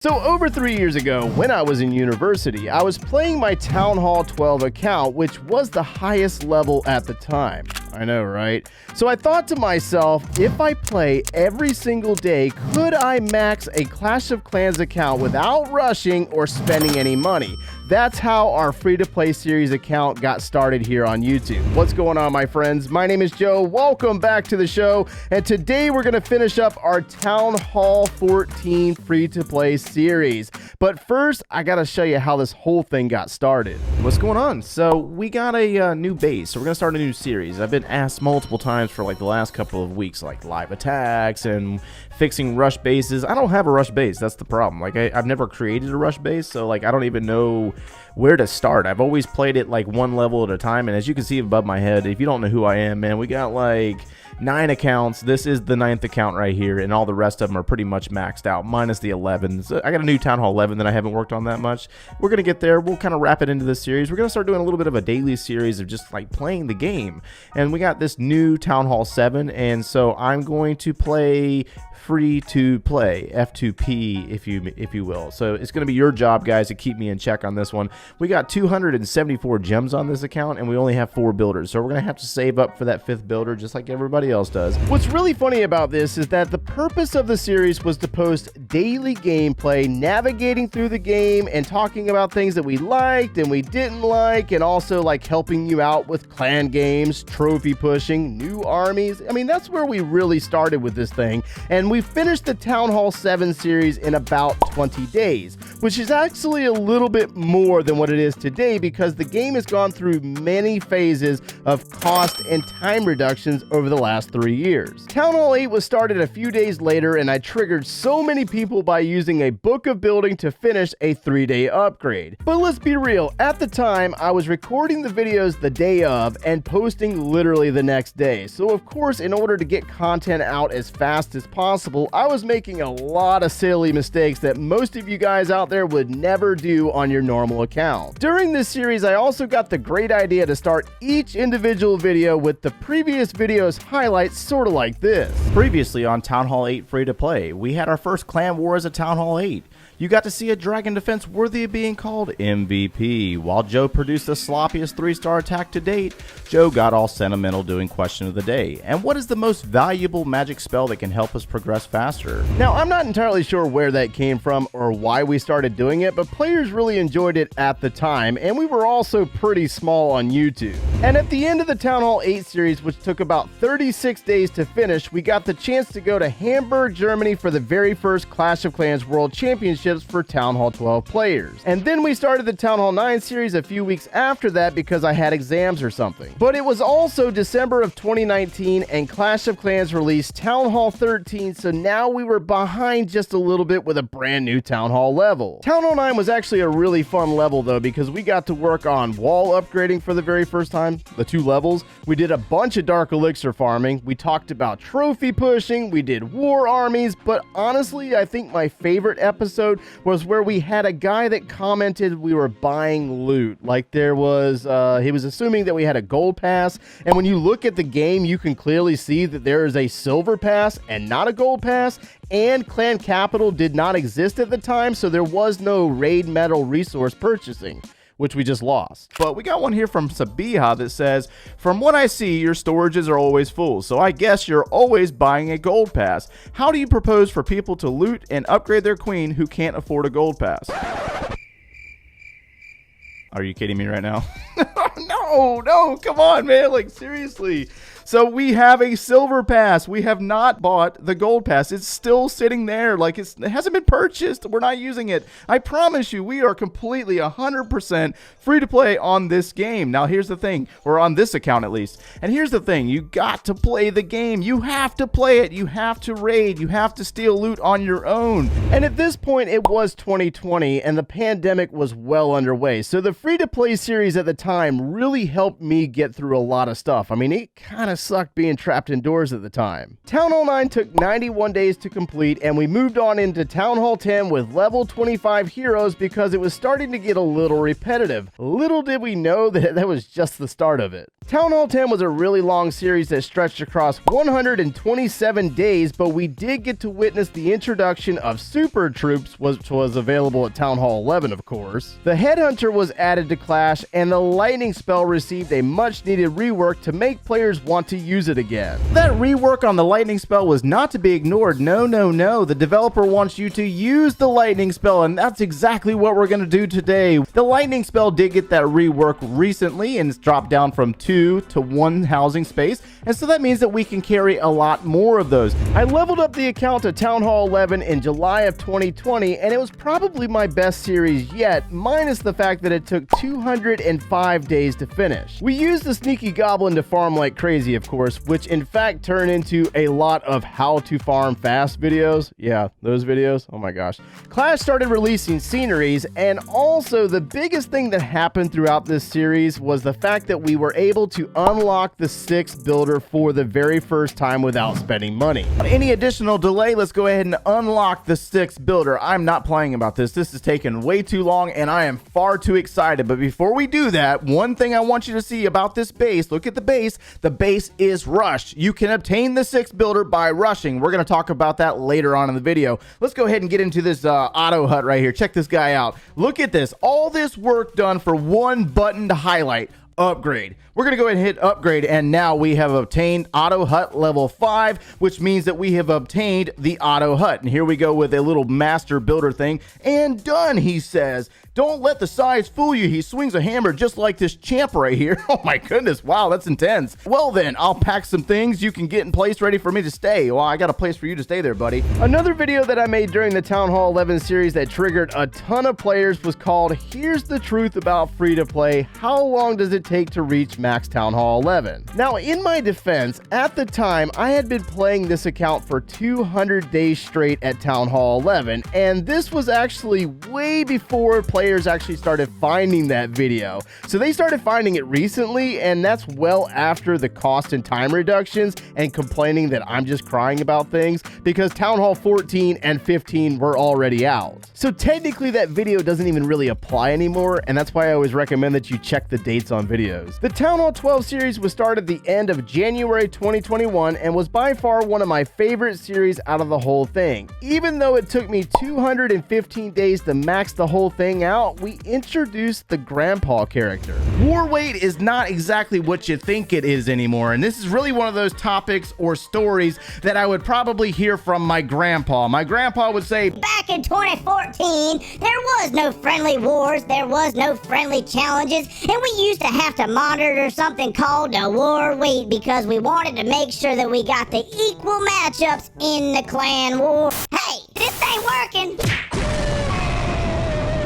So over 3 years ago, when I was in university, I was playing my Town Hall 12 account, which was the highest level at the time. I know, right? So I thought to myself, if I play every single day, could I max a Clash of Clans account without rushing or spending any money? That's how our free-to-play series account got started here on YouTube. What's going on, my friends? My name is Joe. Welcome back to the show. And today we're going to finish up our Town Hall 14 free-to-play series. But first, I got to show you how this whole thing got started. What's going on? So we got a new base. So we're going to start a new series. I've been asked multiple times for like the last couple of weeks, like live attacks and fixing rush bases. I don't have a rush base. That's the problem. Like I've never created a rush base, so like I don't even know where to start. I've always played it like one level at a time, and as you can see above my head, if you don't know who I am, man, we got like 9 accounts. This is the 9th account right here, and all the rest of them are pretty much maxed out, minus the 11. So I got a new Town Hall 11 that I haven't worked on that much. We're gonna get there. We'll kind of wrap it into this series. We're gonna start doing a little bit of a daily series of just like playing the game, and we got this new Town Hall 7, and so I'm going to play free to play, F2P if you will. So it's going to be your job, guys, to keep me in check on this one. We got 274 gems on this account, and we only have 4 builders, so we're going to have to save up for that 5th builder just like everybody else does. What's really funny about this is that the purpose of the series was to post daily gameplay, navigating through the game and talking about things that we liked and we didn't like, and also like helping you out with clan games, trophy pushing, new armies. I mean, that's where we really started with this thing, and we finished the Town Hall 7 series in about 20 days, which is actually a little bit more than what it is today because the game has gone through many phases of cost and time reductions over the last 3 years. Town Hall 8 was started a few days later, and I triggered so many people by using a book of building to finish a 3-day upgrade. But let's be real, at the time I was recording the videos the day of and posting literally the next day. So of course, in order to get content out as fast as possible, I was making a lot of silly mistakes that most of you guys out there would never do on your normal account. During this series, I also got the great idea to start each individual video with the previous video's highlights, sort of like this. Previously on Town Hall 8 free to play, we had our first clan wars at Town Hall 8. You got to see a dragon defense worthy of being called MVP. While Joe produced the sloppiest 3-star attack to date, Joe got all sentimental doing question of the day. And what is the most valuable magic spell that can help us progress faster? Now, I'm not entirely sure where that came from or why we started doing it, but players really enjoyed it at the time, and we were also pretty small on YouTube. And at the end of the Town Hall 8 series, which took about 36 days to finish, we got the chance to go to Hamburg, Germany for the very first Clash of Clans World Championship for Town Hall 12 players. And then we started the Town Hall 9 series a few weeks after that because I had exams or something. But it was also December of 2019 and Clash of Clans released Town Hall 13, so now we were behind just a little bit with a brand new Town Hall level. Town Hall 9 was actually a really fun level though because we got to work on wall upgrading for the very first time, the 2 levels. We did a bunch of dark elixir farming. We talked about trophy pushing. We did war armies, but honestly, I think my favorite episode was where we had a guy that commented we were buying loot. Like there was, he was assuming that we had a gold pass, and when you look at the game, you can clearly see that there is a silver pass and not a gold pass, and clan capital did not exist at the time, so there was no raid metal resource purchasing, which we just lost. But we got one here from Sabiha that says, from what I see, your storages are always full, so I guess you're always buying a gold pass. How do you propose for people to loot and upgrade their queen who can't afford a gold pass? Are you kidding me right now? No, come on, man, like seriously. So we have a silver pass. We have not bought the gold pass. It's still sitting there. Like it hasn't been purchased. We're not using it. I promise you, we are completely 100% free to play on this game. Now, here's the thing. Or on this account, at least. And here's the thing. You got to play the game. You have to play it. You have to raid. You have to steal loot on your own. And at this point, it was 2020, and the pandemic was well underway. So the free to play series at the time really helped me get through a lot of stuff. I mean, it kind of sucked being trapped indoors at the time. Town Hall 9 took 91 days to complete, and we moved on into Town Hall 10 with level 25 heroes because it was starting to get a little repetitive. Little did we know that that was just the start of it. Town Hall 10 was a really long series that stretched across 127 days, but we did get to witness the introduction of Super Troops, which was available at Town Hall 11, of course. The Headhunter was added to Clash, and the Lightning Spell received a much-needed rework to make players want to use it again. That rework on the Lightning Spell was not to be ignored. No, the developer wants you to use the Lightning Spell, and that's exactly what we're going to do today. The Lightning Spell did get that rework recently, and it's dropped down from 2 to 1 housing space, and so that means that we can carry a lot more of those. I leveled up the account to Town Hall 11 in July of 2020, and it was probably my best series yet, minus the fact that it took 205 days to finish. We used the Sneaky Goblin to farm like crazy, of course, which in fact turned into a lot of how to farm fast videos. Yeah, those videos. Oh my gosh. Clash started releasing sceneries, and also the biggest thing that happened throughout this series was the fact that we were able to unlock the 6th builder for the very first time without spending money. Without any additional delay, let's go ahead and unlock the 6th builder. I'm not playing about this. This is taking way too long, and I am far too excited. But before we do that, one thing I want you to see about this base, look at the base. The base is rushed. You can obtain the 6th builder by rushing. We're going to talk about that later on in the video. Let's go ahead and get into this auto hut right here. Check this guy out. Look at this. All this work done for one button to highlight. Upgrade. We're going to go ahead and hit upgrade, and now we have obtained auto hut level 5, which means that we have obtained the auto hut. And here we go with a little master builder thing, and done, he says. Don't let the size fool you. He swings a hammer just like this champ right here. Oh my goodness, wow, that's intense. Well then, I'll pack some things you can get in place ready for me to stay. Well, I got a place for you to stay there, buddy. Another video that I made during the Town Hall 11 series that triggered a ton of players was called Here's the Truth About Free-to-Play. How long does it take to reach max Town Hall 11? Now, in my defense, at the time, I had been playing this account for 200 days straight at Town Hall 11, and this was actually way before players actually started finding that video. So they started finding it recently, and that's well after the cost and time reductions and complaining that I'm just crying about things because Town Hall 14 and 15 were already out. So technically that video doesn't even really apply anymore, and that's why I always recommend that you check the dates on videos. The Town Hall 12 series was started the end of January 2021 and was by far one of my favorite series out of the whole thing. Even though it took me 215 days to max the whole thing out, we introduced the grandpa character. War weight is not exactly what you think it is anymore, and this is really one of those topics or stories that I would probably hear from my grandpa. My grandpa would say, back in 2014, there was no friendly wars, there was no friendly challenges, and we used to have to monitor something called the war weight because we wanted to make sure that we got the equal matchups in the clan war. Hey, this ain't working.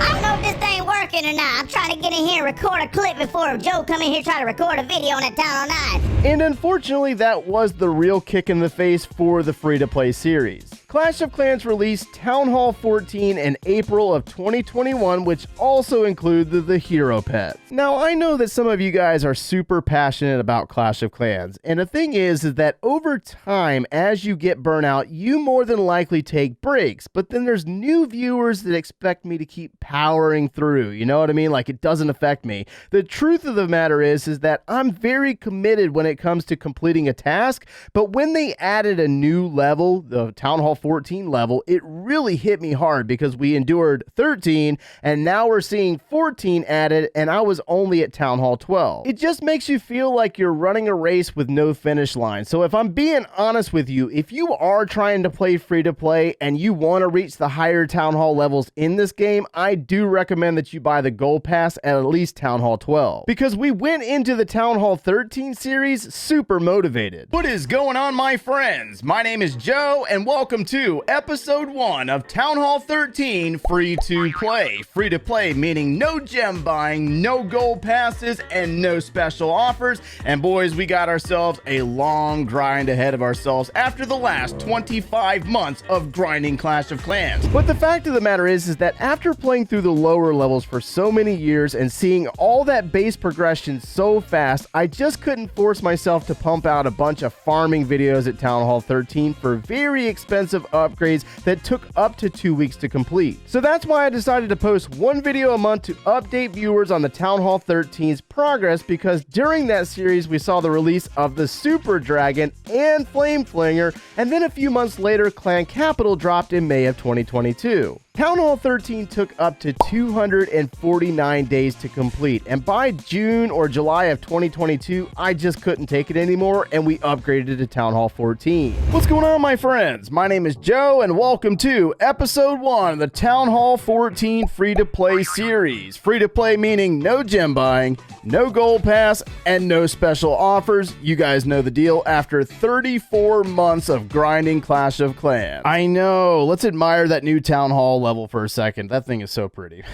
I don't know if this thing working or not. I'm trying to get in here and record a clip before Joe come in here try to record a video on that Town Hall 9. And unfortunately, that was the real kick in the face for the free-to-play series. Clash of Clans released Town Hall 14 in April of 2021, which also included the hero pet. Now, I know that some of you guys are super passionate about Clash of Clans, and the thing is that over time, as you get burnout, you more than likely take breaks, but then there's new viewers that expect me to keep powering through, you know what I mean? Like, it doesn't affect me. The truth of the matter is that I'm very committed when it comes to completing a task, but when they added a new level, the Town Hall 14 level, it really hit me hard because we endured 13 and now we're seeing 14 added, and I was only at Town Hall 12. It just makes you feel like you're running a race with no finish line. So if I'm being honest with you, if you are trying to play free to play and you want to reach the higher Town Hall levels in this game, I do recommend that you buy the Gold Pass at least Town Hall 12, because we went into the Town Hall 13 series super motivated. What is going on, my friends? My name is Joe, and welcome to episode 1 of Town Hall 13 free to play. Free to play meaning no gem buying, no gold passes, and no special offers. And boys, we got ourselves a long grind ahead of ourselves after the last 25 months of grinding Clash of Clans. But the fact of the matter is that after playing through the lower levels for so many years and seeing all that base progression so fast, I just couldn't force myself to pump out a bunch of farming videos at Town Hall 13 for very expensive upgrades that took up to 2 weeks to complete. So that's why I decided to post one video a month to update viewers on the Town Hall 13's progress, because during that series we saw the release of the Super Dragon and Flame Flinger, and then a few months later Clan Capital dropped in May of 2022. Town Hall 13 took up to 249 days to complete, and by June or July of 2022, I just couldn't take it anymore, and we upgraded to Town Hall 14. What's going on, my friends? My name is Joe, and welcome to Episode 1 of the Town Hall 14 free-to-play series. Free-to-play meaning no gem buying, no gold pass, and no special offers. You guys know the deal after 34 months of grinding Clash of Clans. I know, let's admire that new Town Hall level for a second. That thing is so pretty.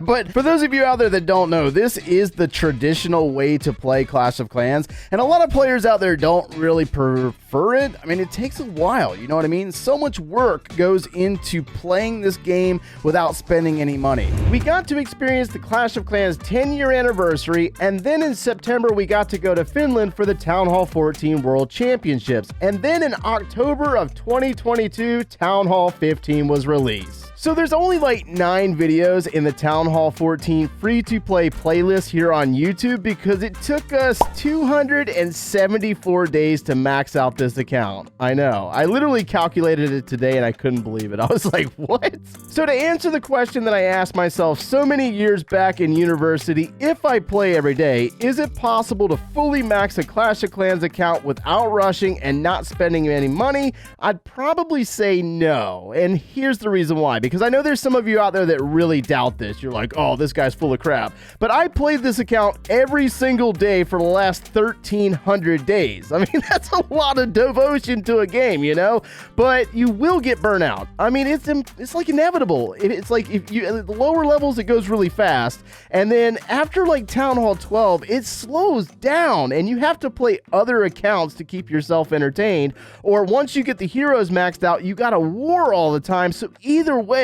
But for those of you out there that don't know, this is the traditional way to play Clash of Clans, and a lot of players out there don't really prefer it. I mean, it takes a while, you know what I mean? So much work goes into playing this game without spending any money. We got to experience the Clash of Clans 10-year anniversary, and then in September we got to go to Finland for the Town Hall 14 World Championships, and then in October of 2022, Town Hall 15 was released. So there's only like 9 videos in the Town Hall 14 free-to-play playlist here on YouTube because it took us 274 days to max out this account. I know. I literally calculated it today and I couldn't believe it. I was like, what? So to answer the question that I asked myself so many years back in university, if I play every day, is it possible to fully max a Clash of Clans account without rushing and not spending any money? I'd probably say no. And here's the reason why. Because I know there's some of you out there that really doubt this. You're like, oh, this guy's full of crap. But I played this account every single day for the last 1,300 days. I mean, that's a lot of devotion to a game, you know? But you will get burnout. I mean, it's like inevitable. It's like if you at the lower levels, it goes really fast. And then after like Town Hall 12, it slows down and you have to play other accounts to keep yourself entertained. Or once you get the heroes maxed out, you got to war all the time. So either way,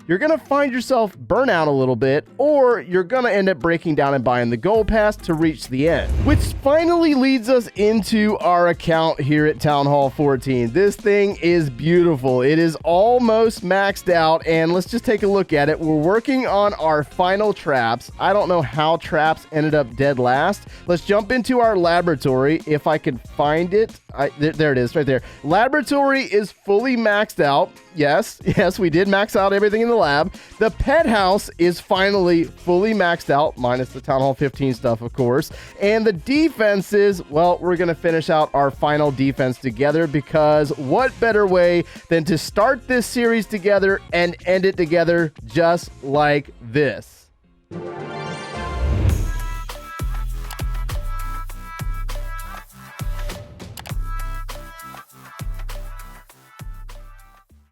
you're going to find yourself burn out a little bit, or you're going to end up breaking down and buying the gold pass to reach the end. Which finally leads us into our account here at Town Hall 14. This thing is beautiful. It is almost maxed out, and let's just take a look at it. We're working on our final traps. I don't know how traps ended up dead last. Let's jump into our laboratory if I can find it. There it is right there. Laboratory is fully maxed out. Yes, we did max out everything in the lab. The pet house is finally fully maxed out, minus the Town Hall 15 stuff, of course. And the defenses, well, we're going to finish out our final defense together, because what better way than to start this series together and end it together just like this.